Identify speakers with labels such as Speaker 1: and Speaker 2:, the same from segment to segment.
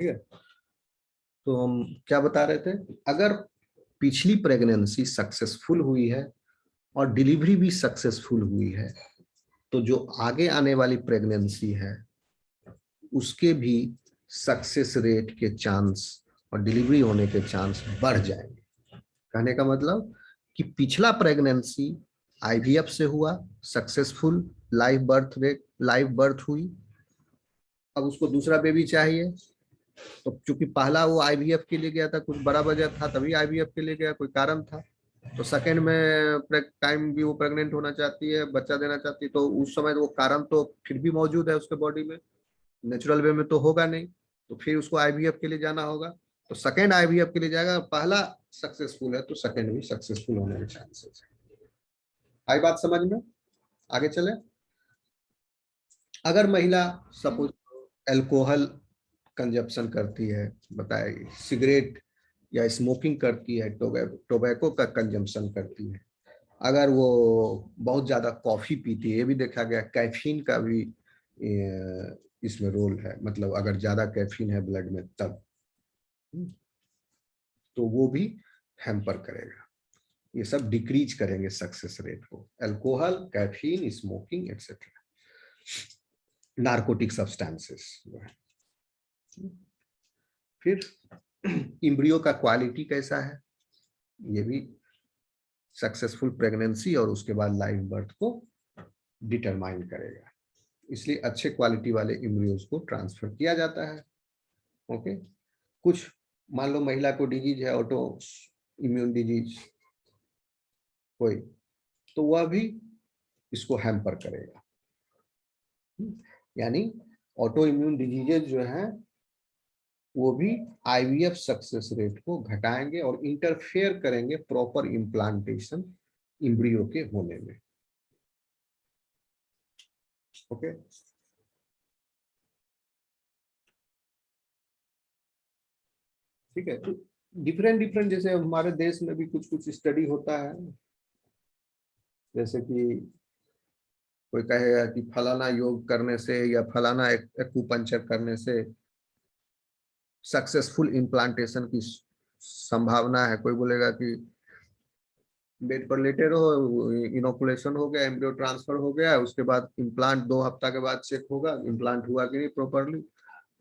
Speaker 1: ठीक है। तो हम क्या बता रहे थे, अगर पिछली प्रेगनेंसी सक्सेसफुल हुई है और डिलीवरी भी सक्सेसफुल हुई है, तो जो आगे आने वाली प्रेगनेंसी है उसके भी सक्सेस रेट के चांस और डिलीवरी होने के चांस बढ़ जाएंगे। कहने का मतलब कि पिछला प्रेगनेंसी आईवीएफ से हुआ, सक्सेसफुल लाइव बर्थ हुई, अब उसको दूसरा बेबी चाहिए, तो चूंकि पहला वो आईवीएफ के लिए गया था, कुछ बड़ा वजह था तभी आईवीएफ के लिए गया, कोई कारण था, तो सेकंड में टाइम भी वो प्रेग्नेंट होना चाहती है, बच्चा देना चाहती है, तो उस समय वो कारण तो फिर भी मौजूद है उसके बॉडी में, नेचुरल वे में तो होगा नहीं, तो फिर उसको आईवीएफ के लिए जाना होगा, तो सेकंड आईवीएफ के लिए जाएगा, पहला सक्सेसफुल है तो सेकंड भी सक्सेसफुल होने के चांसेस है। आई बात समझ में? आगे चले। अगर महिला सपोज अल्कोहल कंजप्शन करती है, बताए सिगरेट या स्मोकिंग करती है, टोबैको का कंजम्पशन करती है, अगर वो बहुत ज्यादा कॉफी पीती है, ये भी देखा गया कैफीन का भी इसमें रोल है, मतलब अगर ज्यादा कैफीन है ब्लड में तब, तो वो भी हैम्पर करेगा, ये सब डिक्रीज करेंगे सक्सेस रेट को, alcohol, caffeine, smoking etcetera, narcotic substances जो है। फिर इम्ब्रियो का क्वालिटी कैसा है, ये भी सक्सेसफुल प्रेगनेंसी और उसके बाद लाइव बर्थ को डिटरमाइन करेगा, इसलिए अच्छे क्वालिटी वाले इम्ब्रियोज को ट्रांसफर किया जाता है। ओके, कुछ मान लो महिला को डिजीज है, ऑटो इम्यून डिजीज कोई, तो वह भी इसको हैम्पर करेगा, यानी ऑटो इम्यून डिजीजेज जो हैं वो भी आईवीएफ सक्सेस रेट को घटाएंगे और इंटरफेयर करेंगे प्रॉपर इम्प्लांटेशन इम्ब्रियो के होने में। ओके, ठीक है। तो डिफरेंट डिफरेंट, जैसे हमारे देश में भी कुछ कुछ स्टडी होता है, जैसे कि कोई कहेगा कि फलाना योग करने से या फलाना एक्यूपंक्चर करने से सक्सेसफुल इम्प्लांटेशन की संभावना है, कोई बोलेगा कि बेड पर लेटे रहो, इनोकुलेशन हो गया, एम्ब्रियो ट्रांसफर हो गया, उसके बाद इम्प्लांट 2 हफ्ता के बाद चेक होगा इम्प्लांट हुआ कि नहीं प्रॉपरली,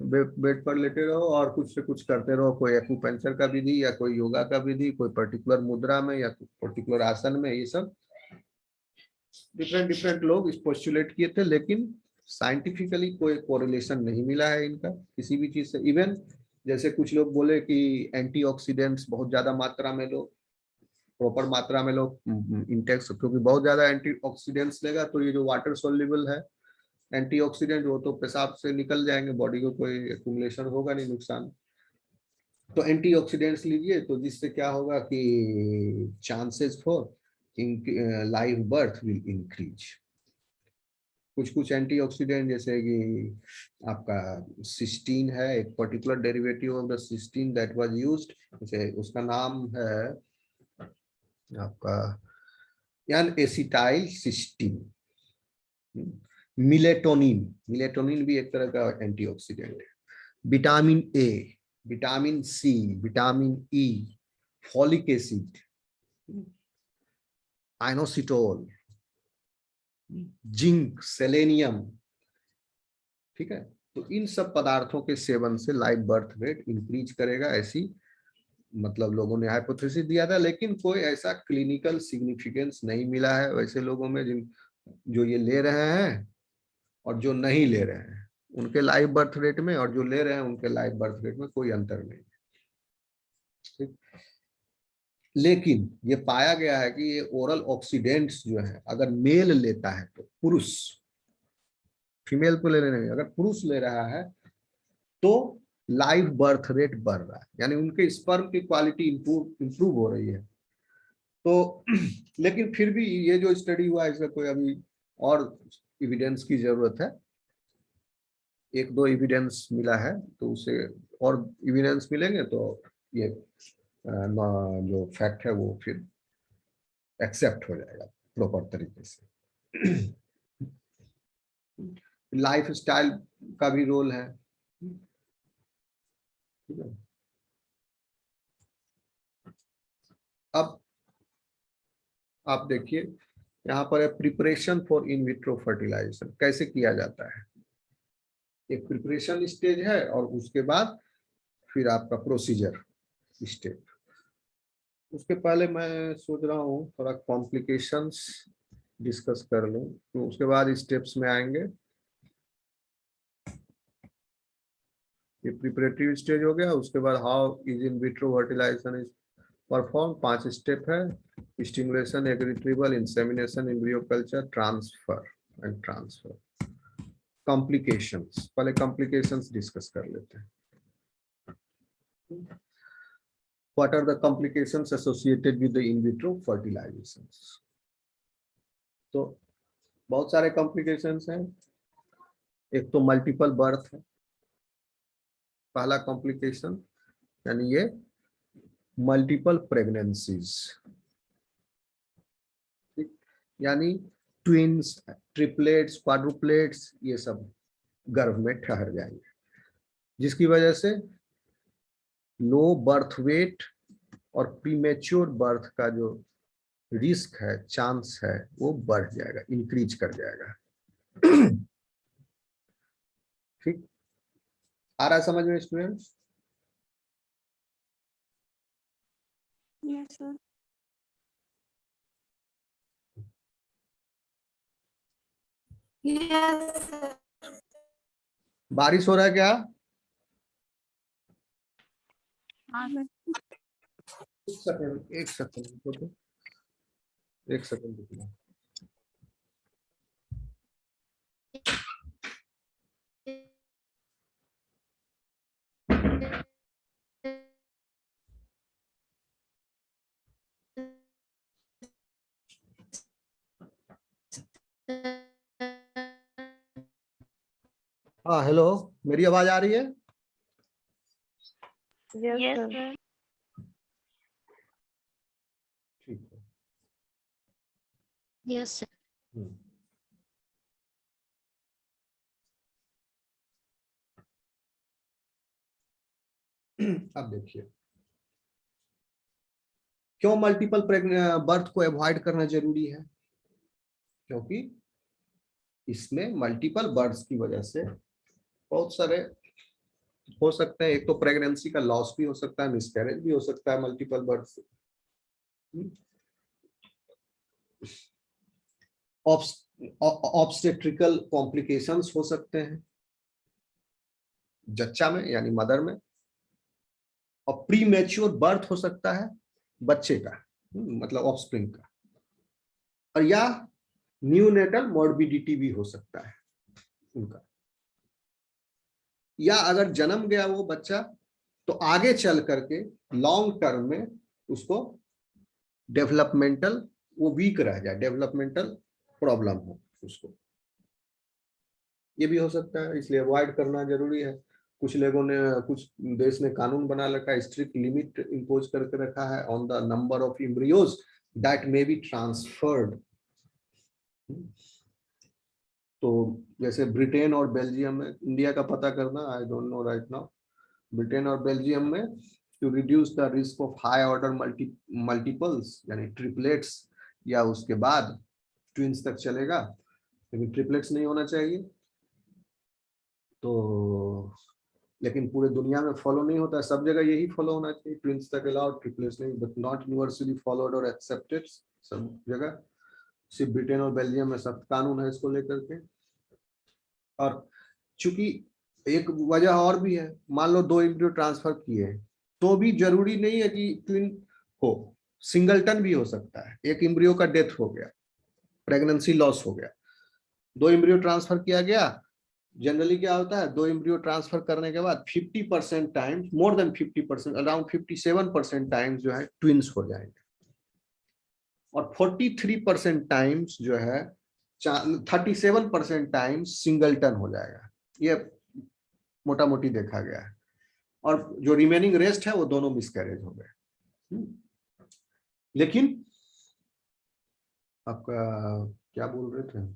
Speaker 1: बेड पर लेटे रहो और कुछ से कुछ करते रहो, कोई एक्यूपेंचर का विधि या कोई योगा का विधि, कोई पर्टिकुलर मुद्रा में या पर्टिकुलर आसन में, ये सब डिफरेंट डिफरेंट लोग इस पोस्टुलेट किए थे, लेकिन साइंटिफिकली कोई कोरिलेशन नहीं मिला है इनका किसी भी चीज से। इवन जैसे कुछ लोग बोले कि एंटीऑक्सीडेंट्स बहुत ज्यादा मात्रा में लो, प्रॉपर मात्रा में लो इंटेक्स, क्योंकि बहुत ज्यादा एंटीऑक्सीडेंट्स लेगा तो ये जो वाटर सोल्यूबल है एंटीऑक्सीडेंट, वो तो पेशाब से निकल जाएंगे, बॉडी को कोई एक्यूमुलेशन होगा नहीं, नुकसान, तो एंटीऑक्सीडेंट्स लीजिए, तो जिससे क्या होगा कि chances for live birth will increase. कुछ कुछ एंटीऑक्सीडेंट जैसे कि आपका सिस्टीन है, एक particular derivative of the cysteine that was used, जैसे उसका नाम है आपका N acetyl cysteine, melatonin, melatonin भी एक तरह का एंटीऑक्सीडेंट है, vitamin A, vitamin C, vitamin E, folic acid, inositol, zinc, selenium, ठीक है। तो इन सब पदार्थों के सेवन से लाइव बर्थ रेट इंक्रीज करेगा, ऐसी मतलब लोगों ने हाइपोथेसिस दिया था, लेकिन कोई ऐसा क्लिनिकल सिग्निफिकेंस नहीं मिला है वैसे लोगों में जिन जो ये ले रहे हैं और जो नहीं ले रहे हैं, उनके लाइव बर्थ रेट में और जो ले रहे हैं उनके लाइव बर्थ रेट में कोई अंतर नहीं, ठीक। लेकिन ये पाया गया है कि ये ओरल ऑक्सीडेंट्स जो है अगर मेल लेता है तो, पुरुष, फीमेल को ले नहीं, अगर पुरुष ले रहा है तो लाइव बर्थ रेट बढ़ रहा है, यानी उनके स्पर्म की क्वालिटी इंप्रूव हो रही है। तो लेकिन फिर भी ये जो स्टडी हुआ है इसका कोई अभी और एविडेंस की जरूरत है, एक दो एविडेंस मिला है, तो उसे और एविडेंस मिलेंगे तो ये जो फैक्ट है वो फिर एक्सेप्ट हो जाएगा प्रॉपर तरीके से। लाइफ स्टाइल का भी रोल है, ठीक है। अब आप देखिए यहाँ पर है preparation for in vitro fertilization कैसे किया जाता है। एक प्रिपरेशन स्टेज है और उसके बाद फिर आपका प्रोसीजर स्टेप। उसके पहले मैं सोच रहा हूँ थोड़ा कॉम्प्लिकेशंस डिस्कस कर लूँ, तो उसके बाद स्टेप्स में आएंगे। ये प्रिपरेटरी स्टेज हो गया, उसके बाद how is in vitro fertilization is perform, 5 step है। Stimulation, egg retrieval, insemination, embryo culture, transfer and transfer. Complications, पहले कॉम्प्लिकेशंस डिस्कस कर लेते हैं। What are the complications associated with the in vitro fertilizations? तो बहुत सारे कॉम्प्लिकेशंस हैं। एक तो मल्टीपल बर्थ है, पहला कॉम्प्लिकेशन, यानी ये मल्टीपल प्रेगनेंसीज, यानी ट्विंस, ट्रिपलेट्स, क्वाड्रुप्लेट्स, ये सब गर्भ में ठहर जाएंगे, जिसकी वजह से लो बर्थ वेट और प्रीमेच्योर बर्थ का जो रिस्क है, चांस है, वो बढ़ जाएगा, इंक्रीज कर जाएगा। ठीक, आ रहा है समझ में students?
Speaker 2: Yes sir. Yes sir.
Speaker 1: बारिश हो रहा है क्या? एक सेकंड, एक सेकंड, एक सेकंड रुकिए। हाँ हेलो, मेरी आवाज आ रही है?
Speaker 2: Yes sir.
Speaker 1: ठीक है।
Speaker 2: Yes sir.
Speaker 1: अब देखिए क्यों मल्टीपल बर्थ को अवॉइड करना जरूरी है, क्योंकि इसमें मल्टीपल बर्थ की वजह से बहुत सारे हो सकते हैं। एक तो प्रेगनेंसी का लॉस भी हो सकता है, मिसकैरेज भी हो सकता है मल्टीपल बर्थ से। ऑब्स्टेट्रिकल कॉम्प्लिकेशंस हो सकते हैं जच्चा में, यानी मदर में। और प्री मैच्योर बर्थ हो सकता है बच्चे का, मतलब ऑफस्प्रिंग का। और या न्यूनेटल मॉर्बिडिटी भी हो सकता है उनका। या अगर जन्म गया वो बच्चा, तो आगे चल करके लॉन्ग टर्म में उसको डेवलपमेंटल, वो वीक रह जाए, डेवलपमेंटल प्रॉब्लम हो उसको, ये भी हो सकता है। इसलिए अवॉइड करना जरूरी है। कुछ लोगों ने, कुछ देश ने कानून बना रखा है, स्ट्रिक्ट लिमिट इंपोज करके रखा है on the number of embryos that may be transferred. तो जैसे ब्रिटेन और बेल्जियम में, इंडिया का पता करना, I don't know right now, Britain और बेल्जियम में to reduce the risk of high order multiples, यानी ट्रिपलेट्स, या उसके बाद ट्विंस तक चलेगा, लेकिन ट्रिपलेट्स नहीं होना चाहिए। तो लेकिन पूरे दुनिया में फॉलो नहीं होता है, सब जगह यही फॉलो होना चाहिए, ट्विंस तक अलाउड, ट्रिपलेट्स नहीं, बट नॉट यूनिवर्सली फॉलोड और एक्सेप्टेड सब जगह। सिर्फ ब्रिटेन और बेल्जियम में सख्त कानून है इसको लेकर के। और चूंकि एक वजह और भी है, मान लो 2 एम्ब्रियो ट्रांसफर किए तो भी जरूरी नहीं है कि ट्विन हो, सिंगलटन भी हो सकता है। एक एम्ब्रियो का डेथ हो गया, प्रेगनेंसी लॉस हो गया, 2 एम्ब्रियो ट्रांसफर किया गया। जनरली क्या होता है, 2 एम्ब्रियो ट्रांसफर करने के बाद 50% times, more than 50%, around 57% times जो है ट्विंस हो जाएंगे। और 43% टाइम्स जो है, 37% टाइम्स सिंगलटन हो जाएगा। ये मोटा मोटी देखा गया है। और जो रिमेनिंग रेस्ट है वो दोनों मिसकैरेज हो गए। लेकिन आपका क्या बोल रहे थे,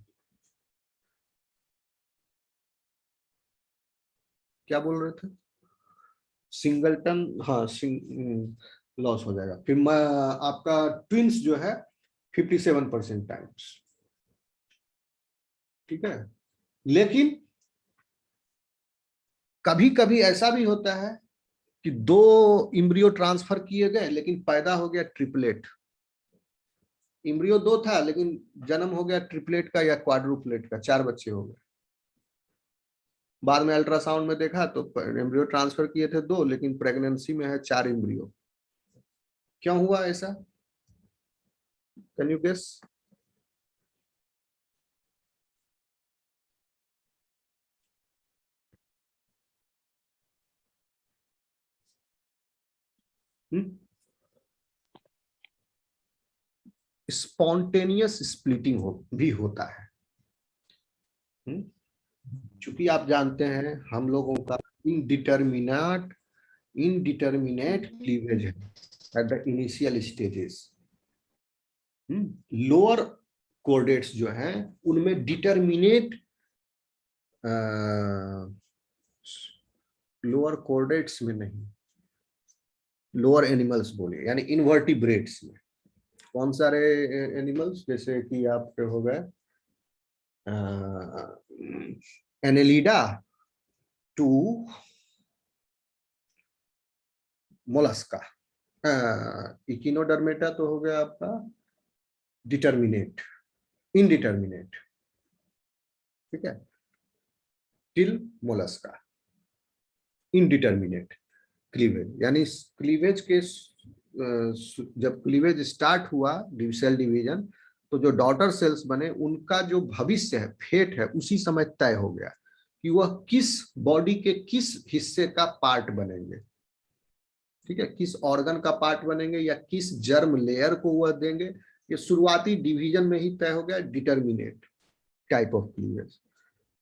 Speaker 1: क्या बोल रहे थे? सिंगलटन, हाँ लॉस हो जाएगा। फिर आपका ट्विंस जो है 57% टाइम्स, ठीक है। लेकिन कभी कभी ऐसा भी होता है कि 2 इम्ब्रियो ट्रांसफर किए गए लेकिन पैदा हो गया ट्रिपलेट। इम्ब्रियो 2 था लेकिन जन्म हो गया ट्रिपलेट का या क्वाड्रुपलेट का, 4 बच्चे हो गए। बाद में अल्ट्रासाउंड में देखा तो एम्ब्रियो ट्रांसफर किए थे 2 लेकिन प्रेगनेंसी में है 4 एम्ब्रियो। क्यों हुआ ऐसा? Can you guess? Spontaneous splitting भी होता है। चूंकि आप जानते हैं हम लोगों का इनडिटर्मिनेट क्लीवेज है at the initial stages. Lower chordates जो हैं उनमें डिटर्मिनेट, लोअर कोर्डेट्स में नहीं, लोअर एनिमल्स बोले यानी इनवर्टिब्रेट्स में। कौन सारे एनिमल्स? जैसे कि आपके हो गए एनेलिडा टू मोलस्का, इकिनोडर्मेटा तो हो गया आपका डिटर्मिनेट, इनडिटर्मिनेट, ठीक है, टिल मोलस्का इनडिटर्मिनेट क्लीवेज। यानी क्लीवेज के जब क्लीवेज स्टार्ट हुआ सेल डिवीजन, तो जो डॉटर सेल्स बने उनका जो भविष्य है, फेट है, उसी समय तय हो गया कि वह किस बॉडी के किस हिस्से का पार्ट बनेंगे, ठीक है, किस ऑर्गन का पार्ट बनेंगे या किस जर्म लेयर को वह देंगे। ये शुरुआती डिवीजन में ही तय हो गया, डिटर्मिनेट टाइप ऑफ क्लीवेज।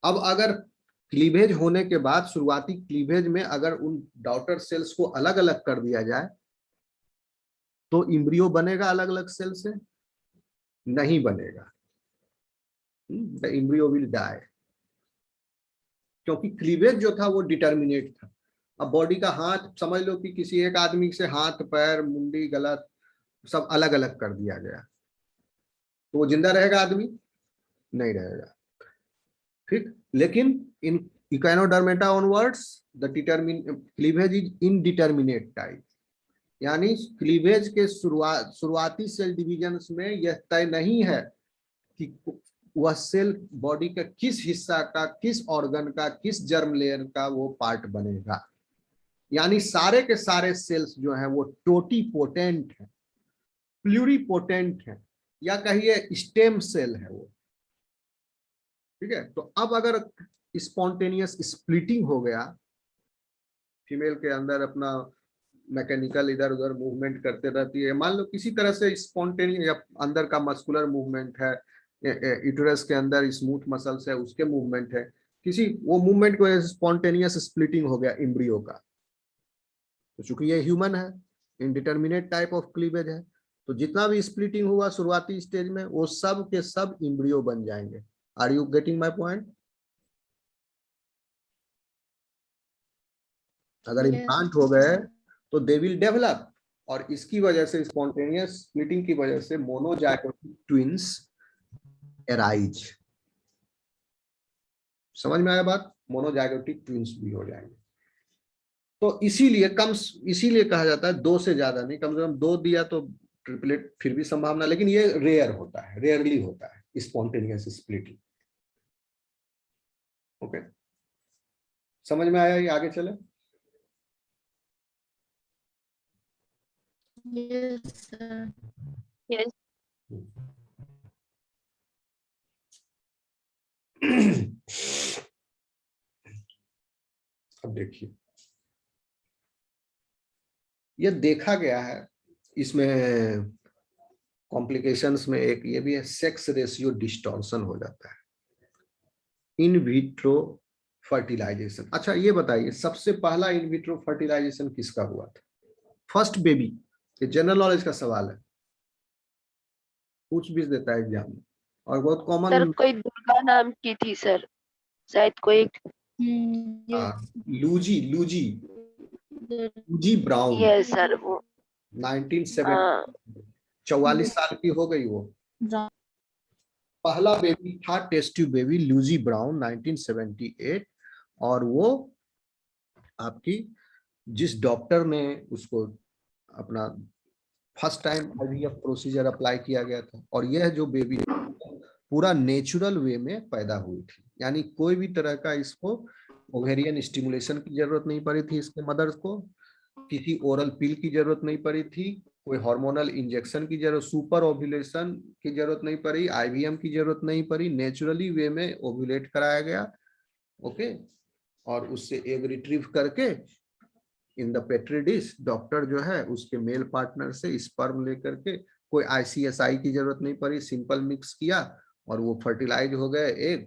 Speaker 1: अब अगर क्लीवेज होने के बाद शुरुआती क्लीवेज में अगर उन डॉटर सेल्स को अलग अलग कर दिया जाए तो इम्ब्रियो बनेगा अलग अलग सेल से? नहीं बनेगा, द इम्ब्रियो विल डाई, क्योंकि क्लीवेज जो था वो डिटर्मिनेट था। अब बॉडी का हाथ समझ लो कि किसी एक आदमी से हाथ, पैर, मुंडी, गला सब अलग अलग कर दिया गया, तो वो जिंदा रहेगा आदमी? नहीं रहेगा, ठीक। लेकिन in echinodermata onwards the cleavage is indeterminate type, यानी क्लीवेज के शुरुआती सेल डिविजन्स में यह तय नहीं है कि वह सेल बॉडी का किस हिस्सा का, किस ऑर्गन का, किस जर्म लेयर का वो पार्ट बनेगा। यानी सारे के सारे सेल्स जो हैं वो टोटीपोटेंट है, प्लूरीपोटेंट है, या कहिए स्टेम सेल है वो, ठीक है। तो अब अगर स्पॉन्टेनियस स्प्लिटिंग हो गया, फीमेल के अंदर अपना मैकेनिकल इधर उधर मूवमेंट करते रहती है, मान लो किसी तरह से स्पॉन्टेनियस या अंदर का मस्कुलर मूवमेंट है, यूटेरस के अंदर स्मूथ मसल्स है उसके मूवमेंट है, किसी वो मूवमेंट की वजह से स्पॉन्टेनियस स्प्लिटिंग हो गया एम्ब्रियो का, तो चूंकि ये ह्यूमन है, इनडिटर्मिनेट टाइप ऑफ क्लीवेज है, तो जितना भी स्प्लिटिंग हुआ शुरुआती स्टेज में वो सब के सब एम्ब्रियो बन जाएंगे। Are you getting my point? अगर इम्प्लांट हो गए तो दे विल डेवलप, और इसकी वजह से स्पॉन्टेनियस स्प्लिटिंग की वजह से मोनोजाइगोटिक ट्विंस एराइज। समझ में आया बात? मोनोजाइगोटिक ट्विंस भी हो जाएंगे। तो इसीलिए कहा जाता है 2 से ज्यादा नहीं, कम से कम 2 दिया तो ट्रिपलेट फिर भी संभावना, लेकिन ये रेयर होता है, रेयरली होता है स्पॉन्टेनियस स्प्लिटिंग। ओके, समझ में आया? ये आगे चले।
Speaker 2: Yes, sir.
Speaker 3: Yes.
Speaker 1: अब देखिए, ये देखा गया है, इसमें कॉम्प्लिकेशंस में एक ये भी है, सेक्स रेशियो डिस्टॉर्शन हो जाता है इन विट्रो फर्टिलाइजेशन। अच्छा ये बताइए, सबसे पहला इन विट्रो फर्टिलाइजेशन किसका हुआ था? First baby? ये जनरल नॉलेज का सवाल है, पूछ भी देता है एग्जाम में, और बहुत
Speaker 3: सर
Speaker 1: कॉमन।
Speaker 3: कोई दुर्गा नाम की थी सर, शायद कोई
Speaker 2: Yes.
Speaker 1: लूजी, लूजी लूजी ब्राउन,
Speaker 3: यस सर वो
Speaker 1: 1970, 44 साल की हो गई वो। पहला बेबी था टेस्ट ट्यूब बेबी लूजी ब्राउन 1978, और वो आपकी जिस डॉक्टर ने उसको अपना first time IVF procedure apply किया गया था, और यह जो बेबी पूरा नेचुरल वे में पैदा हुई थी, यानी कोई भी तरह का इसको ओवेरियन स्टिमुलेशन की जरूरत नहीं पड़ी थी इसके मदर को, किसी ओरल पिल की जरूरत नहीं पड़ी थी, कोई हार्मोनल इंजेक्शन की जरूरत, सुपर ओव्यूलेशन की जरूरत नहीं पड़ी, आईवीएम की जरूरत नहीं पड़ी, नेचुरली वे में ओव्यूलेट कराया गया। ओके, और उससे एग रिट्रीव करके in the petri dish doctor जो है उसके मेल पार्टनर से स्पर्म लेकर के, कोई आईसीएसआई की जरूरत नहीं पड़ी, सिंपल मिक्स किया और वो फर्टिलाइज हो गए एग,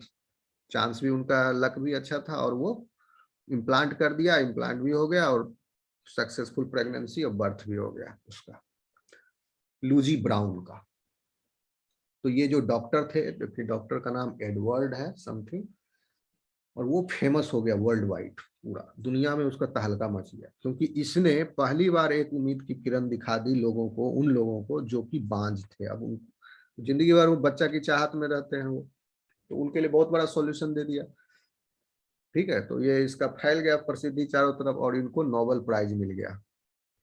Speaker 1: चांस भी उनका लक भी अच्छा था, और वो इम्प्लांट कर दिया, इम्प्लांट भी हो गया और सक्सेसफुल प्रेगनेंसी और बर्थ भी हो गया उसका, लूजी ब्राउन का। तो ये जो डॉक्टर थे, डॉक्टर का नाम एडवर्ड है समथिंग, और वो फेमस हो गया वर्ल्ड वाइड, पूरा दुनिया में उसका तहलका मच गया, क्योंकि इसने पहली बार एक उम्मीद की किरण दिखा दी लोगों को, उन लोगों को जो कि बांझ थे, अब जिंदगी भर वो बच्चा की चाहत में रहते हैं वो, तो उनके लिए बहुत बड़ा सॉल्यूशन दे दिया। ठीक है, तो ये इसका फैल गया प्रसिद्धि चारों तरफ, और इनको नोबेल प्राइज मिल गया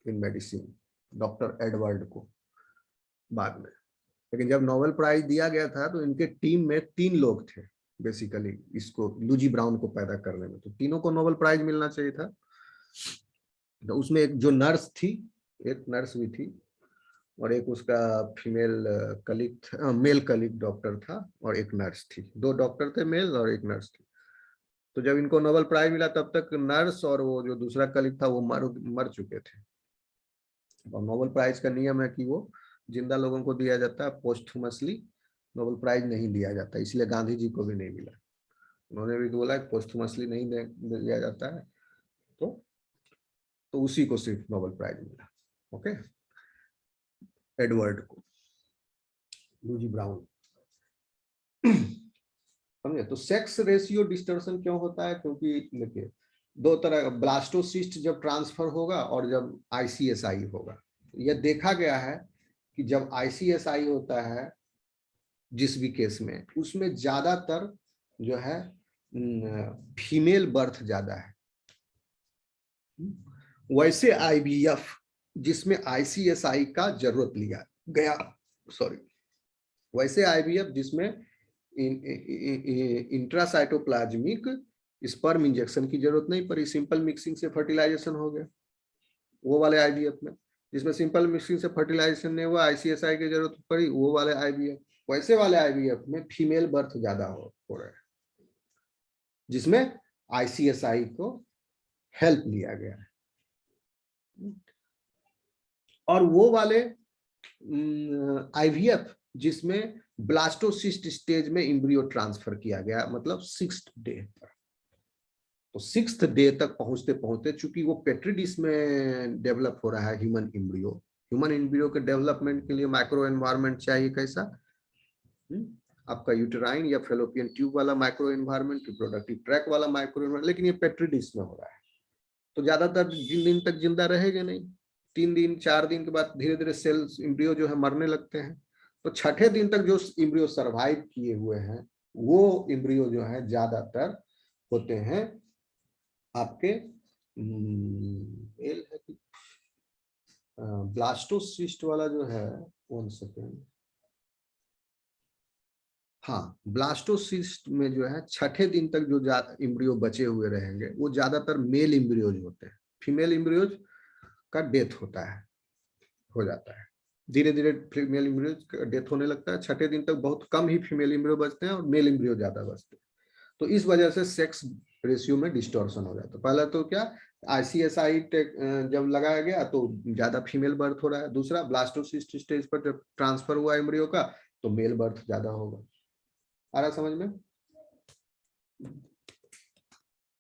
Speaker 1: इन मेडिसिन, डॉक्टर एडवर्ड को बाद में। लेकिन जब नोबेल प्राइज दिया गया था तो इनके टीम में 3 लोग थे बेसिकली इसको लूजी ब्राउन को पैदा करने में, तो तीनों को नोबेल प्राइज मिलना चाहिए था। तो उसमें एक जो नर्स थी, एक नर्स भी थी, और एक उसका female colleague, male colleague doctor था, और एक नर्स थी, 2 डॉक्टर थे मेल और एक नर्स थी। तो जब इनको नोबेल प्राइज मिला तब तक नर्स और वो जो दूसरा कलीग था वो मर चुके थे। और नोबेल प्राइज का नियम है कि वो जिंदा लोगों को दिया जाता है, पोस्टहुमसली नोबेल प्राइज नहीं दिया जाता, इसलिए गांधी जी को भी नहीं मिला। उन्होंने भी बोला पोस्टहुमसली नहीं दिया जाता है, तो उसी को सिर्फ नोबेल प्राइज मिला। ओके, एडवर्ड को, लूजी ब्राउन। समझे? तो सेक्स रेशियो डिस्टॉर्शन क्यों होता है? क्योंकि देखिए 2 तरह का, ब्लास्टोसिस्ट जब ट्रांसफर होगा और जब आईसीएसआई होगा। यह देखा गया है कि जब आईसीएसआई होता है जिस भी केस में, उसमें ज्यादातर जो है फीमेल बर्थ ज्यादा है। वैसे आईवीएफ जिसमें आईसीएसआई का जरूरत लिया गया, सॉरी, वैसे आईवीएफ जिसमें इंट्रासाइटोप्लाज्मिक स्पर्म इंजेक्शन की जरूरत नहीं पड़ी, सिंपल मिक्सिंग से फर्टिलाइजेशन हो गया, वो वाले आईवीएफ में जिसमें सिंपल मिक्सिंग से फर्टिलाइजेशन नहीं हुआ, आईसीएसआई की जरूरत पड़ी, वो वाले आईवीएफ। वैसे वाले आईवीएफ में फीमेल बर्थ ज्यादा हो रहा है, जिसमें आईसीएसआई को हेल्प लिया गया है। और वो वाले आईवीएफ जिसमें ब्लास्टोसिस्ट स्टेज में एम्ब्रियो ट्रांसफर किया गया, मतलब 6th डे पर। तो 6th डे तक पहुंचते पहुंचते, चूंकि वो पेट्री डिश में डेवलप हो रहा है ह्यूमन एम्ब्रियो के डेवलपमेंट के लिए माइक्रो एनवायरनमेंट चाहिए। कैसा? आपका यूटेराइन या फेलोपियन ट्यूब वाला माइक्रो एनवायरनमेंट, रिप्रोडक्टिव ट्रैक वाला माइक्रो एनवायरनमेंट, लेकिन ये पेट्री डिश में हो रहा है, तो ज्यादातर 3 दिन तक जिंदा रहेगा नहीं। 3 दिन 4 दिन के बाद धीरे धीरे सेल्स एम्ब्रियो जो है मरने लगते हैं। तो 6ठे दिन तक जो एम्ब्रियो सरवाइव किए हुए हैं, वो एम्ब्रियो जो है ज्यादातर होते हैं आपके मेल है कि ब्लास्टोसिस्ट वाला जो है, 1 सेकेंड, हाँ, ब्लास्टोसिस्ट में जो है 6ठे दिन तक जो एम्ब्रियो बचे हुए रहेंगे वो ज्यादातर मेल एम्ब्रियोज होते हैं। फीमेल एम्ब्रियोज का डेथ होता है, हो जाता है, धीरे धीरे फीमेल एम्ब्रियोज का डेथ होने लगता है। 6ठे दिन तक बहुत कम ही फीमेल एम्ब्रियो बचते हैं और मेल एम्ब्रियो ज्यादा बचते हैं। तो इस वजह से सेक्स रेशियो में डिस्टॉर्शन हो जाता है। पहला तो क्या, आईसीएसआई जब लगाया गया तो ज्यादा फीमेल बर्थ हो रहा है। दूसरा, ब्लास्टोसिस्ट स्टेज पर जब ट्रांसफर हुआ एम्ब्रियो का तो मेल बर्थ ज्यादा होगा। आ रहा समझ में?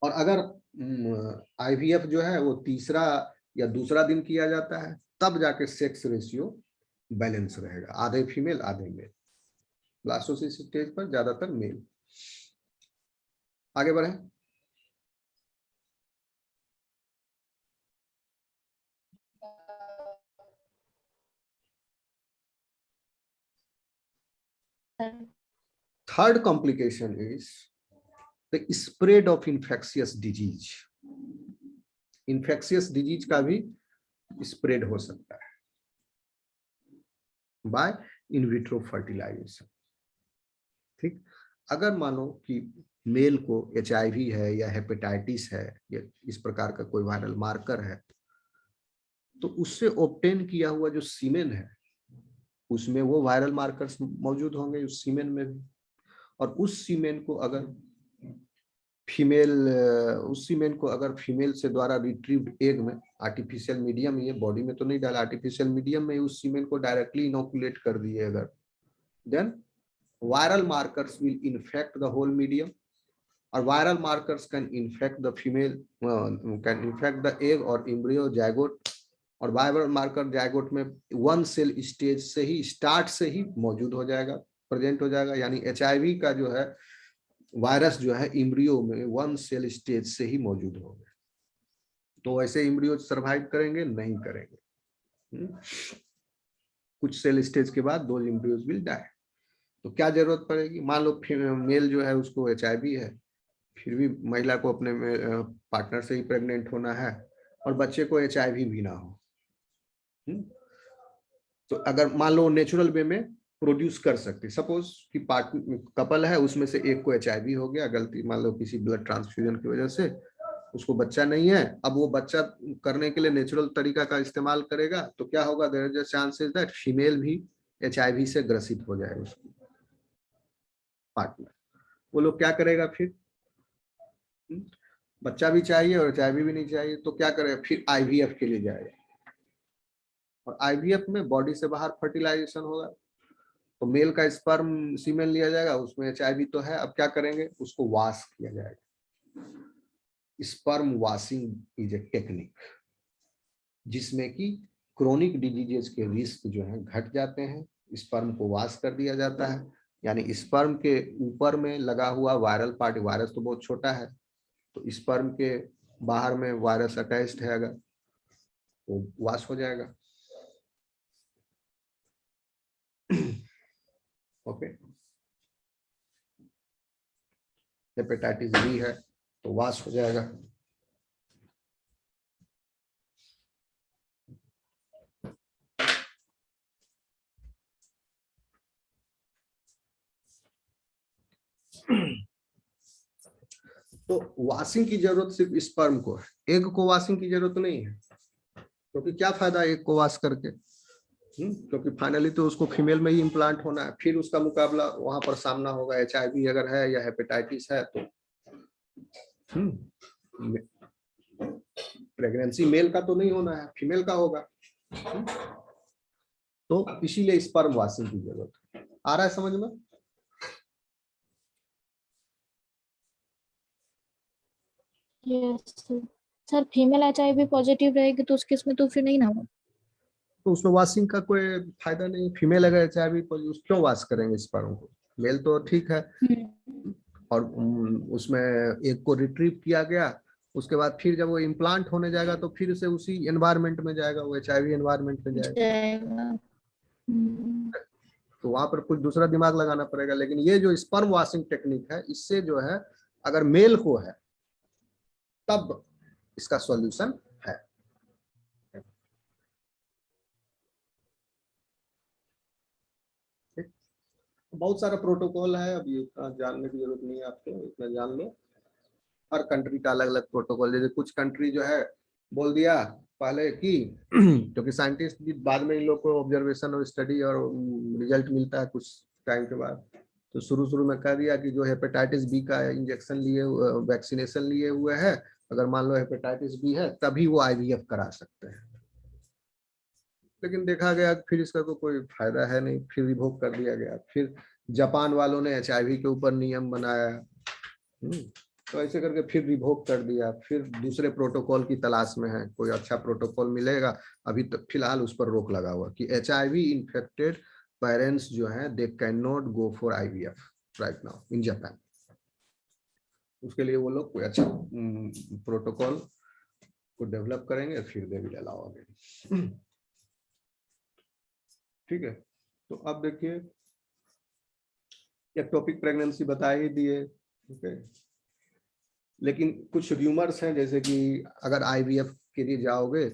Speaker 1: और अगर आईवीएफ जो है वो तीसरा या दूसरा दिन किया जाता है, तब जाके सेक्स रेशियो बैलेंस रहेगा, आधे फीमेल आधे मेल। ब्लास्टोसिस्ट स्टेज पर ज्यादातर मेल। आगे बढ़े।
Speaker 2: sir.
Speaker 1: Third complication is the spread of infectious disease. Infectious disease का भी स्प्रेड हो सकता है बाय इन विट्रो फर्टिलाइजेशन। ठीक, अगर मानो कि मेल को HIV है या हेपेटाइटिस है या इस प्रकार का कोई वायरल मार्कर है, तो उससे ऑब्टेन किया हुआ जो सीमेन है उसमें वो वायरल मार्कर्स मौजूद होंगे उस सीमेन में भी। और उस सीमेन को अगर फीमेल से द्वारा रिट्रीव्ड एग में, आर्टिफिशियल मीडियम, ये बॉडी में तो नहीं डाला, आर्टिफिशियल मीडियम में उस सीमेन को डायरेक्टली इनोकुलेट कर दिए अगर, then viral markers will infect the whole medium, or viral markers can infect the female, can infect the egg or embryo, zygote, और viral marker zygote में 1 सेल स्टेज से ही, start से ही मौजूद हो जाएगा, प्रेजेंट हो जाएगा। यानी HIV का जो है वायरस जो है एम्ब्रियो में 1 सेल स्टेज से ही मौजूद होगा। तो ऐसे एम्ब्रियो सर्वाइव करेंगे? नहीं करेंगे। कुछ सेल स्टेज के बाद दो एम्ब्रियोज विल डाई। तो क्या जरूरत पड़ेगी? मान लो मेल जो है उसको HIV है, फिर भी महिला को अपने पार्टनर से ही प्रेग्नेंट होना है और बच्चे को HIV भी ना हो। तो अगर मान लो नेचुरल वे में प्रोड्यूस कर सकते, सपोज कि कपल है, उसमें से एक को HIV हो गया गलती, मान लो किसी ब्लड ट्रांसफ्यूजन की वजह से, उसको बच्चा नहीं है, अब वो बच्चा करने के लिए नेचुरल तरीका का इस्तेमाल करेगा, तो क्या होगा? There is a chances that female भी HIV से ग्रसित हो जाए उसकी पार्टनर। वो लोग क्या करेगा फिर? बच्चा भी चाहिए और HIV भी नहीं चाहिए, तो क्या करेगा फिर? IVF के लिए जाएगा, और IVF में बॉडी से बाहर फर्टिलाइजेशन होगा, तो मेल का स्पर्म सीमेन लिया जाएगा, उसमें HIV तो है, अब क्या करेंगे? उसको वॉश किया जाएगा। Sperm washing is a technique जिसमें कि क्रोनिक डिजीजेस के रिस्क जो है घट जाते हैं। स्पर्म को वॉश कर दिया जाता है, यानी स्पर्म के ऊपर में लगा हुआ वायरल पार्ट, वायरस तो बहुत छोटा है, तो स्पर्म के बाहर में वायरस अटैच्ड है अगर, तो वॉश हो जाएगा। ओके, हेपेटाइटिस बी है तो वॉश हो जाएगा। तो वॉशिंग की जरूरत सिर्फ स्पर्म को है, एग को वॉशिंग की जरूरत नहीं है, क्योंकि क्या फायदा एग को वॉश करके? क्योंकि फाइनली तो उसको फीमेल में ही इम्प्लांट होना है, फिर उसका मुकाबला वहां पर सामना होगा। HIV अगर है या हेपेटाइटिस है तो प्रेगनेंसी मेल का तो नहीं होना है, फीमेल का होगा। तो इसीलिए स्पर्म वॉशिंग की जरूरत है। आ रहा है समझ में?
Speaker 2: Yes sir, female HIV positive रहेगी तो उस केस में तो फिर नहीं ना हो,
Speaker 1: तो उसमें वॉशिंग का कोई फायदा नहीं। फीमेल अगर HIV क्यों वॉश करेंगे स्पर्म को? मेल तो ठीक है, और उसमें एक को रिट्रीव किया गया, उसके बाद फिर जब वो इम्प्लांट होने जाएगा तो फिर से उसी एनवायरनमेंट में जाएगा, वो HIV एनवायरनमेंट में जाएगा। तो वहां पर कुछ दूसरा दिमाग लगाना पड़ेगा। लेकिन ये जो स्पर्म वॉशिंग टेक्निक है, इससे जो है अगर मेल को है तब इसका सॉल्यूशन है। बहुत सारा प्रोटोकॉल है, अभी इतना जानने की जरूरत नहीं है आपको, इतना जान लो। हर कंट्री का अलग अलग प्रोटोकॉल, जैसे कुछ कंट्री जो है बोल दिया पहले कि क्योंकि साइंटिस्ट भी बाद में इन लोग को ऑब्जर्वेशन और स्टडी और रिजल्ट मिलता है कुछ टाइम के बाद, तो शुरू में कह दिया कि जो हेपेटाइटिस बी का इंजेक्शन लिए, वैक्सीनेशन लिए हुए है, अगर मान लो हेपेटाइटिस बी है तभी वो IVF करा सकते हैं। लेकिन देखा गया फिर इसका तो कोई फायदा है नहीं, फिर रिवोक कर दिया गया। फिर जापान वालों ने HIV के ऊपर नियम बनाया, तो ऐसे करके फिर रिवोक कर दिया। फिर दूसरे प्रोटोकॉल की तलाश में है, कोई अच्छा प्रोटोकॉल मिलेगा। अभी तक फिलहाल उस पर रोक लगा हुआ कि HIV इन्फेक्टेड पेरेंट्स जो हैं they can not go for IVF right now in Japan. उसके लिए वो लोग कोई अच्छा प्रोटोकॉल को डेवलप करेंगे, फिर दे विल अलाउ अगेन। ठीक है, तो अब देखिए एक्टोपिक प्रेगनेंसी बता ही दिए। ओके, लेकिन कुछ र्यूमर्स हैं, जैसे कि अगर आईवीएफ के लिए जाओगे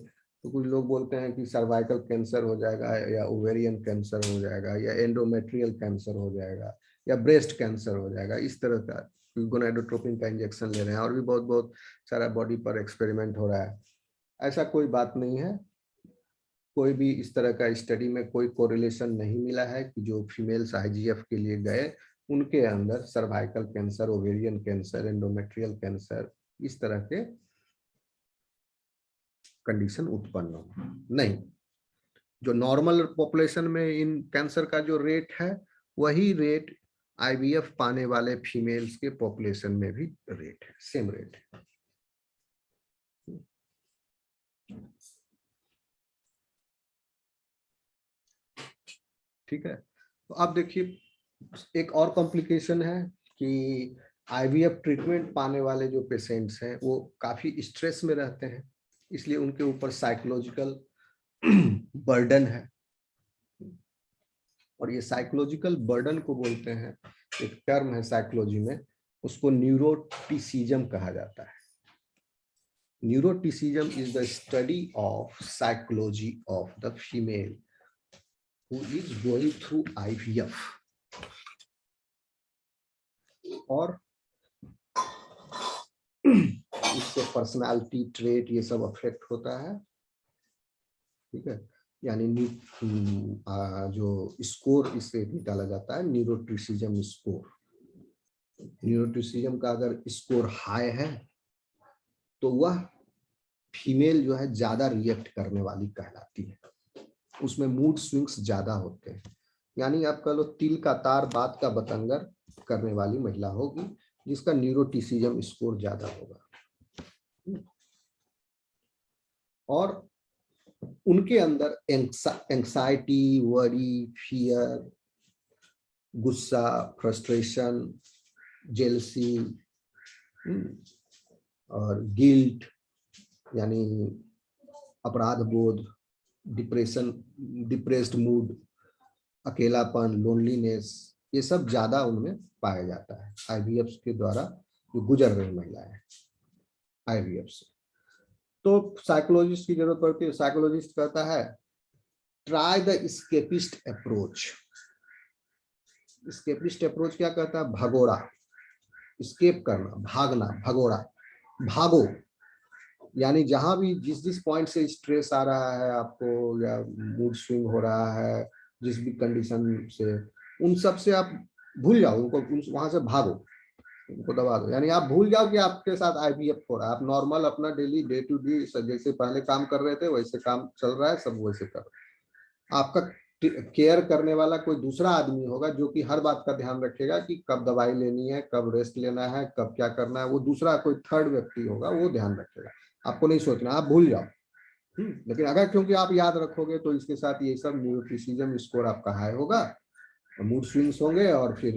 Speaker 1: तो कुछ लोग बोलते हैं कि सर्वाइकल कैंसर हो जाएगा, या ओवेरियन कैंसर हो जाएगा, या एंडोमेट्रियल कैंसर हो जाएगा, या ब्रेस्ट कैंसर हो जाएगा, इस तरह का। गोनाडोट्रोपिन का इंजेक्शन ले रहे हैं, और भी बहुत बहुत सारा बॉडी पर एक्सपेरिमेंट हो रहा है। ऐसा कोई बात नहीं है, कोई भी इस तरह का स्टडी में कोई कोरिलेशन नहीं मिला है कि जो फीमेल्स आईजीएफ के लिए गए उनके अंदर cervical cancer, ovarian cancer, endometrial cancer, इस तरह के कंडीशन उत्पन्न हो। नहीं, जो नॉर्मल पॉपुलेशन में इन कैंसर का जो रेट है, वही रेट आईवीएफ पाने वाले फीमेल्स के पॉपुलेशन में भी रेट है, सेम रेट है। ठीक है, तो अब देखिए एक और कॉम्प्लिकेशन है कि आईवीएफ ट्रीटमेंट पाने वाले जो पेशेंट्स हैं वो काफी स्ट्रेस में रहते हैं, इसलिए उनके ऊपर साइकोलॉजिकल बर्डन है। और ये साइकोलॉजिकल बर्डन को बोलते हैं, एक टर्म है साइकोलॉजी में, उसको न्यूरोटिसिज्म कहा जाता है। Neuroticism is the study of psychology of the female who is going through IVF, और इससे पर्सनालिटी ट्रेट ये सब अफेक्ट होता है। ठीक है, यानी जो स्कोर इससे निकाला जाता है न्यूरोटिसिज्म स्कोर। न्यूरोटिसिज्म का अगर स्कोर हाई है तो वह फीमेल जो है ज्यादा रिएक्ट करने वाली कहलाती है, उसमें मूड स्विंग्स ज्यादा होते हैं। यानी आप कह लो तिल का तार बात का बतंगर करने वाली महिला होगी जिसका न्यूरोटिसिज्म स्कोर ज्यादा होगा, और उनके अंदर एंग्जाइटी, वरी, फियर, गुस्सा, फ्रस्ट्रेशन, जेलसी और गिल्ट यानी अपराध बोध, डिप्रेशन, डिप्रेस्ड मूड, अकेलापन, लोनलीनेस, ये सब ज्यादा उनमें पाया जाता है आईवीएफ के द्वारा जो गुजर रही महिलाएं आईवीएफ से। तो साइकोलॉजिस्ट की जरूरत पड़ती है। साइकोलॉजिस्ट कहता है try the escapist approach. Escapist approach क्या कहता है? भगोड़ा, एस्केप करना, भागना, भगोड़ा, भागो। यानी जहां भी जिस पॉइंट से स्ट्रेस आ रहा है आपको, या मूड स्विंग हो रहा है, जिस भी कंडीशन से, उन सब से आप भूल जाओ उनको, वहां से भागो, उनको दबा दो। यानी आप भूल जाओ कि आपके साथ आईवीएफ हो रहा है। आप नॉर्मल अपना डेली डे टू डे जैसे पहले काम कर रहे थे वैसे काम चल रहा है, सब वैसे कर। आपका केयर करने वाला कोई दूसरा आदमी होगा जो कि हर बात का ध्यान रखेगा कि कब दवाई लेनी है, कब रेस्ट लेना है, कब क्या करना है। वो दूसरा कोई थर्ड व्यक्ति होगा, वो ध्यान रखेगा। आपको नहीं सोचना, आप भूल जाओ। लेकिन अगर क्योंकि आप याद रखोगे तो इसके साथ ये सब न्यूरोटिसिज्म स्कोर आपका हाई होगा, मूड स्विंग्स होंगे, और फिर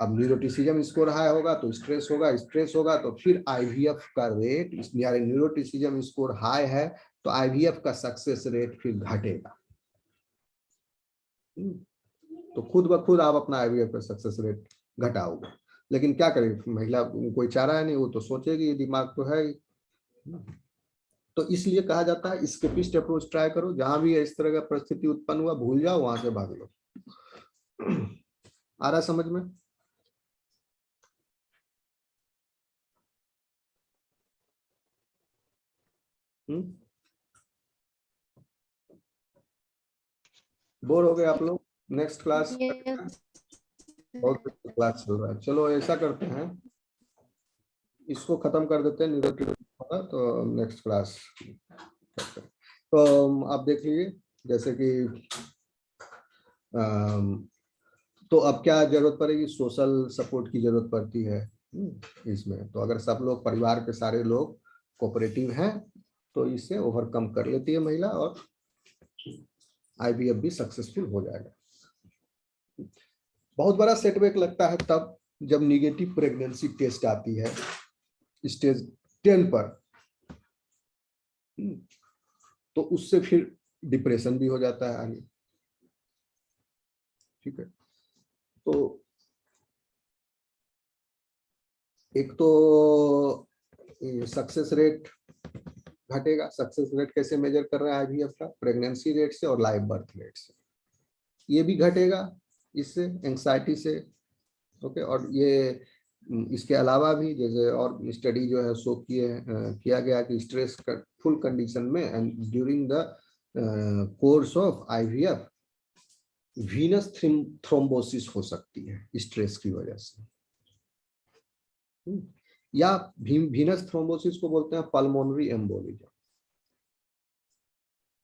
Speaker 1: अब न्यूरोटिसिज्म स्कोर हाई होगा तो स्ट्रेस होगा, स्ट्रेस होगा तो फिर आईवीएफ का रेट, यानी न्यूरोटिसिज्म स्कोर हाई है तो आईवीएफ का सक्सेस रेट फिर घटेगा। तो खुद ब खुद आप अपना आईवीएफ का सक्सेस रेट घटाओगे। लेकिन क्या करें, महिला कोई चारा है नहीं, वो तो सोचेगी, दिमाग तो है ही। तो इसलिए कहा जाता है एस्केपिस्ट अप्रोच ट्राई करो। जहां भी इस तरह का परिस्थिति उत्पन्न हुआ, भूल जाओ, वहां से भाग लो। आ रहा समझ में? बोर हो गए आप लोग? नेक्स्ट क्लास, बहुत क्लास चल रहा है। चलो ऐसा करते हैं, इसको खत्म कर देते हैं, होगा तो नेक्स्ट क्लास। तो आप देख लीजिए, जैसे कि तो अब क्या जरूरत पड़ेगी? सोशल सपोर्ट की जरूरत पड़ती है इसमें। तो अगर सब लोग, परिवार के सारे लोग कोऑपरेटिव हैं तो इससे ओवरकम कर लेती है महिला, और आईवीएफ भी सक्सेसफुल हो जाएगा। बहुत बड़ा सेटबैक लगता है तब जब निगेटिव प्रेगनेंसी टेस्ट आती है स्टेज 10 पर, तो उससे फिर डिप्रेशन भी हो जाता है आगे। ठीक है, तो एक तो सक्सेस रेट घटेगा। सक्सेस रेट कैसे मेजर कर रहा है आईवीएफ का? प्रेगनेंसी रेट से और लाइव बर्थ रेट से। ये भी घटेगा इससे, एंग्जाइटी से। ओके, और ये इसके अलावा भी जैसे और स्टडी जो है शो किया गया कि स्ट्रेस फुल कंडीशन में and during the course of IVF Venus thrombosis हो सकती है स्ट्रेस की वजह से। या वीनस थ्रोम्बोसिस को बोलते हैं पल्मोनरी एम्बोलिज्म,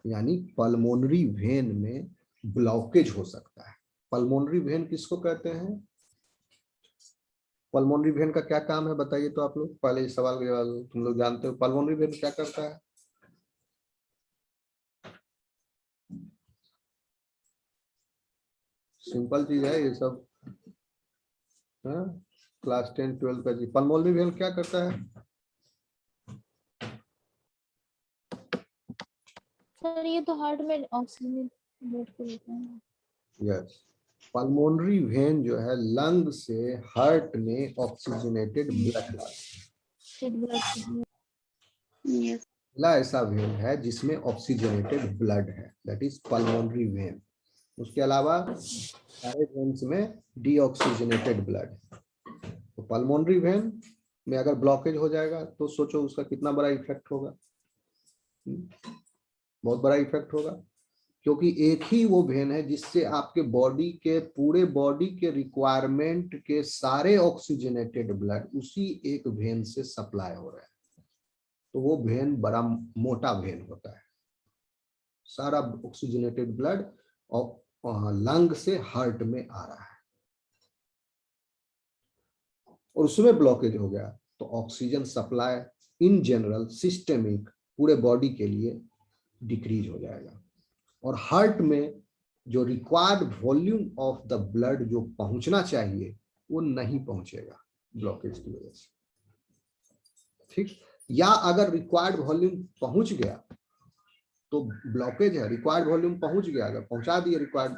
Speaker 1: यानी पल्मोनरी वेन में ब्लॉकेज हो सकता है। पल्मोनरी वेन किसको कहते हैं? पल्मोनरी वेन का क्या काम है बताइए तो आप लोग, पहले इस सवाल के जवाब तुम लोग जानते हो। पल्मोनरी वेन क्या करता है? सिंपल चीज है ये सब, क्लास 10 12 का जी। पल्मोनरी वेन क्या करता है?
Speaker 2: सर ये तो हार्ट में ऑक्सीजन ब्लड को लेता है।
Speaker 1: यस, पल्मोनरी वेन जो है लंग से हार्ट में ऑक्सीजनेटेड ब्लड
Speaker 3: Yes.
Speaker 1: ला ऐसा वेन है जिसमें ऑक्सीजनेटेड ब्लड है, दैट इज पल्मोनरी वेन। उसके अलावा सारे वेन्स में डीऑक्सीजनेटेड ब्लड है। तो पल्मोनरी वेन में अगर ब्लॉकेज हो जाएगा तो सोचो उसका कितना बड़ा इफेक्ट होगा। बहुत बड़ा इफेक्ट होगा, क्योंकि एक ही वो वेन है जिससे आपके बॉडी के पूरे बॉडी के रिक्वायरमेंट के सारे ऑक्सीजनेटेड ब्लड उसी एक वेन से सप्लाई हो रहा है। तो वो वेन बड़ा मोटा वेन होता है। सारा ऑक्सीजनेटेड ब्लड और लंग से हार्ट में आ रहा है, और उसमें ब्लॉकेज हो गया तो oxygen supply in general systemic पूरे बॉडी के लिए डिक्रीज हो जाएगा, और हार्ट में जो required volume of the blood जो पहुंचना चाहिए वो नहीं पहुंचेगा ब्लॉकेज की वजह से। ठीक, या अगर रिक्वायर्ड वॉल्यूम पहुंच गया तो ब्लॉकेज है, रिक्वायर्ड वॉल्यूम पहुंच गया, अगर पहुंचा दिए रिक्वायर्ड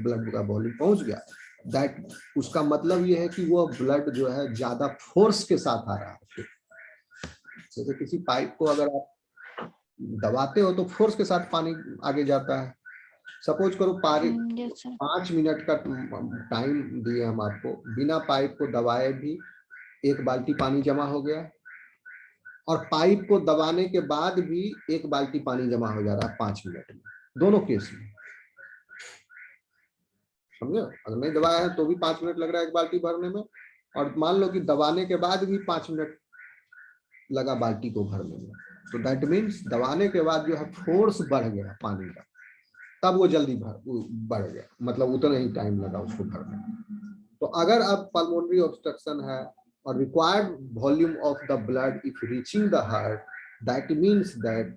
Speaker 1: ब्लड का वॉल्यूम पहुंच गया, दैट उसका मतलब ये है कि वो ब्लड जो है ज्यादा फोर्स के साथ आ रहा है। जैसे किसी पाइप को अगर आप दबाते हो तो फोर्स के साथ पानी आगे जाता है। सपोज करो 5 मिनट का टाइम दिए हम आपको, बिना पाइप को दबाए भी 1 बाल्टी पानी जमा हो गया, और पाइप को दबाने के बाद भी 1 बाल्टी पानी जमा हो जा रहा है 5 मिनट में, दोनों केस में। समझे? अगर नहीं दबाया है तो भी 5 मिनट लग रहा है 1 बाल्टी भरने में, और मान लो कि दबाने के बाद भी 5 मिनट लगा बाल्टी को भरने में, तो दैट मीन्स दबाने के बाद जो है फोर्स बढ़ गया पानी का, तब वो जल्दी बढ़ गया, मतलब उतना ही टाइम लगा उसको भरने में। तो अगर अब पल्मोनरी ऑब्स्ट्रक्शन है और required volume of the blood if reaching the heart, that means that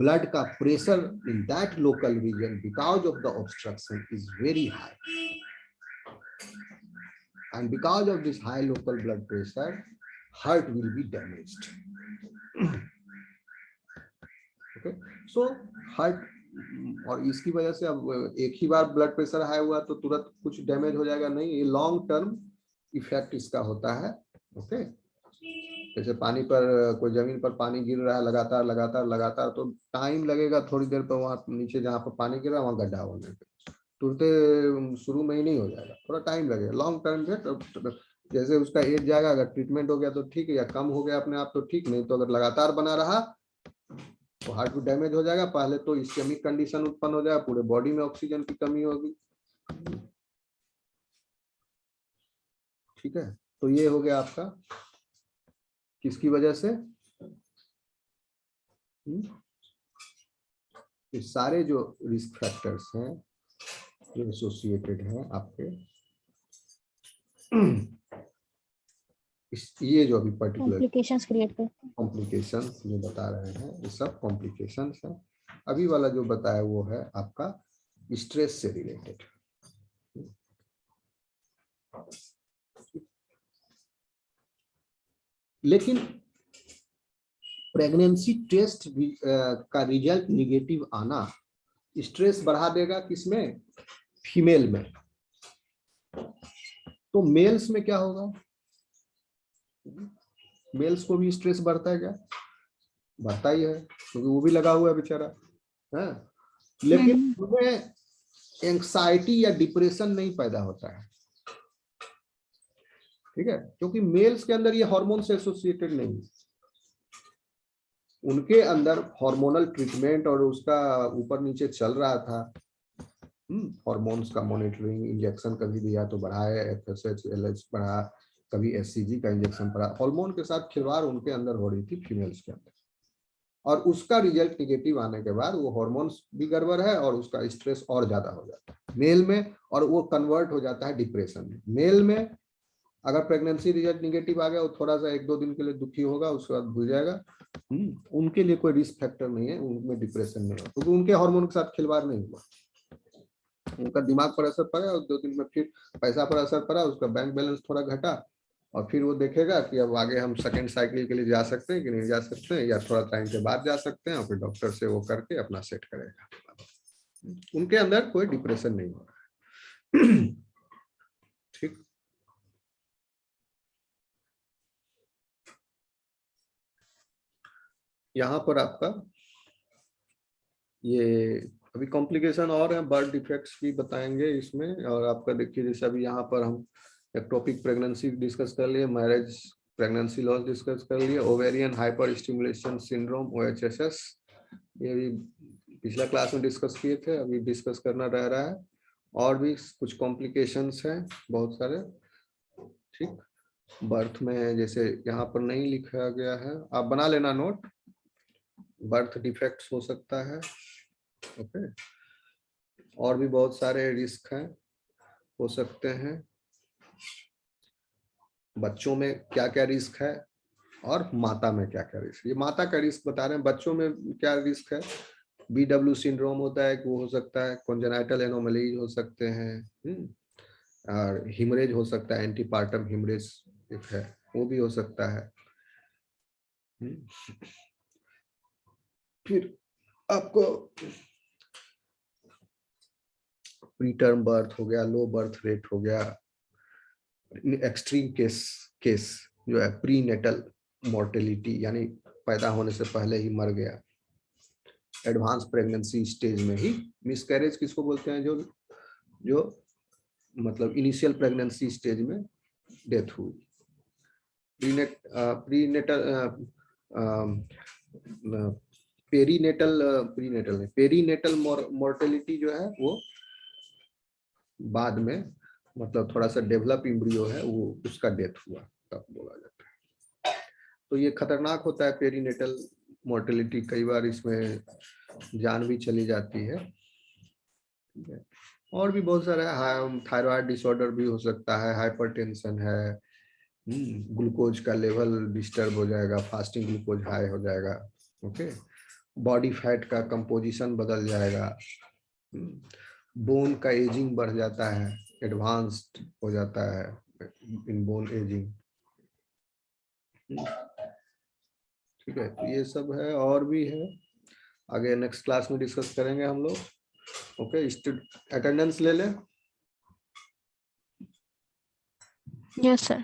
Speaker 1: blood का pressure in that local region because of the obstruction is very high, and because of this high local blood pressure heart will be damaged. Okay, so heart, और इसकी वजह से अब एक ही बार blood pressure high हुआ तो तुरंत कुछ डैमेज हो जाएगा नहीं, ये लॉन्ग टर्म इफेक्ट इसका होता है। ओके, जैसे पानी पर कोई जमीन पर पानी गिर रहा है लगातार लगातार लगातार, तो टाइम लगेगा थोड़ी देर पर वहां नीचे जहां पर पानी गिर रहा है वहां गड्ढा होने पे, तुरंत शुरू में ही नहीं हो जाएगा, थोड़ा टाइम लगेगा, लॉन्ग टर्म इफेक्ट। जैसे उसका एज जाएगा, अगर ट्रीटमेंट हो गया तो ठीक है, या कम हो गया अपने आप तो ठीक, नहीं तो अगर लगातार बना रहा तो हार्ट भी डैमेज हो जाएगा। पहले तो इस्केमिक कंडीशन उत्पन्न हो जाएगा, पूरे बॉडी में ऑक्सीजन की कमी होगी। ठीक है, तो ये हो गया आपका किसकी वजह से? ये सारे जो रिस्क फैक्टर्स हैं जो एसोसिएटेड हैं आपके ये जो अभी पर्टिकुलर
Speaker 2: कॉम्प्लिकेशंस क्रिएट करते हैं,
Speaker 1: कॉम्प्लिकेशंस जो बता रहे हैं ये सब कॉम्प्लिकेशंस है। अभी वाला जो बताया वो है आपका स्ट्रेस से रिलेटेड। लेकिन प्रेगनेंसी टेस्ट का रिजल्ट निगेटिव आना स्ट्रेस बढ़ा देगा किसमें? फीमेल में। तो मेल्स में क्या होगा? मेल्स को भी स्ट्रेस बढ़ता है क्या? बढ़ता ही है, क्योंकि वो भी लगा हुआ है बेचारा, है। लेकिन उन्हें एंग्जाइटी या डिप्रेशन नहीं पैदा होता है, ठीक है, क्योंकि मेल्स के अंदर ये हार्मोन से एसोसिएटेड नहीं है। उनके अंदर हार्मोनल ट्रीटमेंट और उसका ऊपर नीचे चल रहा था, हार्मोन्स का मॉनिटरिंग, इंजेक्शन कभी दिया तो बढ़ाए, एफएसएच एलएच बढ़ा, कभी एससीजी का इंजेक्शन पड़ा, हार्मोन के साथ खिलवाड़ उनके अंदर हो रही थी, फीमेल्स के अंदर, और उसका रिजल्ट निगेटिव आने के बाद वो हार्मोन्स भी गड़बड़ है और उसका स्ट्रेस और ज्यादा हो जाता है मेल में, और वो कन्वर्ट हो जाता है डिप्रेशन में। मेल में अगर प्रेगनेंसी रिजल्ट निगेटिव आ गया, वो थोड़ा सा 1-2 दिन के लिए दुखी होगा, उसके बाद भूल जाएगा। उनके लिए कोई रिस्क फैक्टर नहीं है, उनमें डिप्रेशन नहीं है, क्योंकि उनके हार्मोन के साथ खिलवाड़ नहीं हुआ, उनका दिमाग पर असर पड़ा और 2 दिन में फिर पैसा पर असर पड़ा, उसका बैंक बैलेंस थोड़ा घटा, और फिर वो देखेगा कि अब आगे हम सेकेंड साइकिल के लिए जा सकते हैं कि नहीं जा सकते हैं, या थोड़ा टाइम के बाद जा सकते हैं, और फिर डॉक्टर से वो करके अपना सेट करेगा। उनके अंदर कोई डिप्रेशन नहीं हो रहा है। ठीक, यहाँ पर आपका ये अभी कॉम्प्लिकेशन और है, बर्थ डिफेक्ट्स भी बताएंगे इसमें, और आपका देखिए जैसे अभी यहाँ पर हम एक टॉपिक प्रेगनेंसी डिस्कस कर लिए, मैरिज प्रेगनेंसी लॉस डिस्कस कर लिए, ovarian hyper stimulation syndrome OHSS, ये भी पिछला क्लास में डिस्कस किए थे, अभी डिस्कस करना रह रहा है, और भी कुछ कॉम्प्लिकेशंस हैं बहुत सारे। ठीक, बर्थ में जैसे यहाँ पर नहीं लिखा गया है, आप बना लेना नोट, बर्थ डिफेक्ट्स हो सकता है, ओके, और भी बहुत सारे रिस्क हैं, हो सकते हैं, बच्चों में क्या क्या रिस्क है और माता में क्या क्या रिस्क। ये माता का रिस्क बता रहे हैं, बच्चों में क्या रिस्क है, BW सिंड्रोम होता है, वो हो सकता है, कॉन्जेनाइटल एनोमलीज हो सकते हैं, और हिमरेज हो सकता है, एंटीपार्टम हिमरेज एक है, वो भी हो सकता है। फिर आपको प्रीटर्म बर्थ हो गया, लो बर्थ रेट हो गया, एक्सट्रीम केस जो है प्रीनेटल मोर्टेलिटी, यानी पैदा होने से पहले ही मर गया, एडवांस प्रेगनेंसी स्टेज में ही, मिसकैरेज किसको बोलते हैं, जो मतलब इनिशियल प्रेगनेंसी स्टेज में डेथ हुई, पेरीनेटल मोर्टेलिटी जो है वो बाद में, मतलब थोड़ा सा डेवलप एम्ब्रियो है वो, उसका डेथ हुआ तब बोला जाता है। तो ये खतरनाक होता है पेरीनेटल मोर्टेलिटी, कई बार इसमें जान भी चली जाती है। और भी बहुत सारा है, थायराइड डिसऑर्डर भी हो सकता है, हाइपरटेंशन है, ग्लूकोज का लेवल डिस्टर्ब हो जाएगा, फास्टिंग ग्लूकोज हाई हो जाएगा, ओके, बॉडी फैट का कंपोजिशन बदल जाएगा, बोन का एजिंग बढ़ जाता है, एडवांस्ड हो जाता है इन बोन एजिंग, ठीक है। तो ये सब है, और भी है, आगे नेक्स्ट क्लास में डिस्कस करेंगे हम लोग, ओके। अटेंडेंस ले लें।
Speaker 2: Yes sir.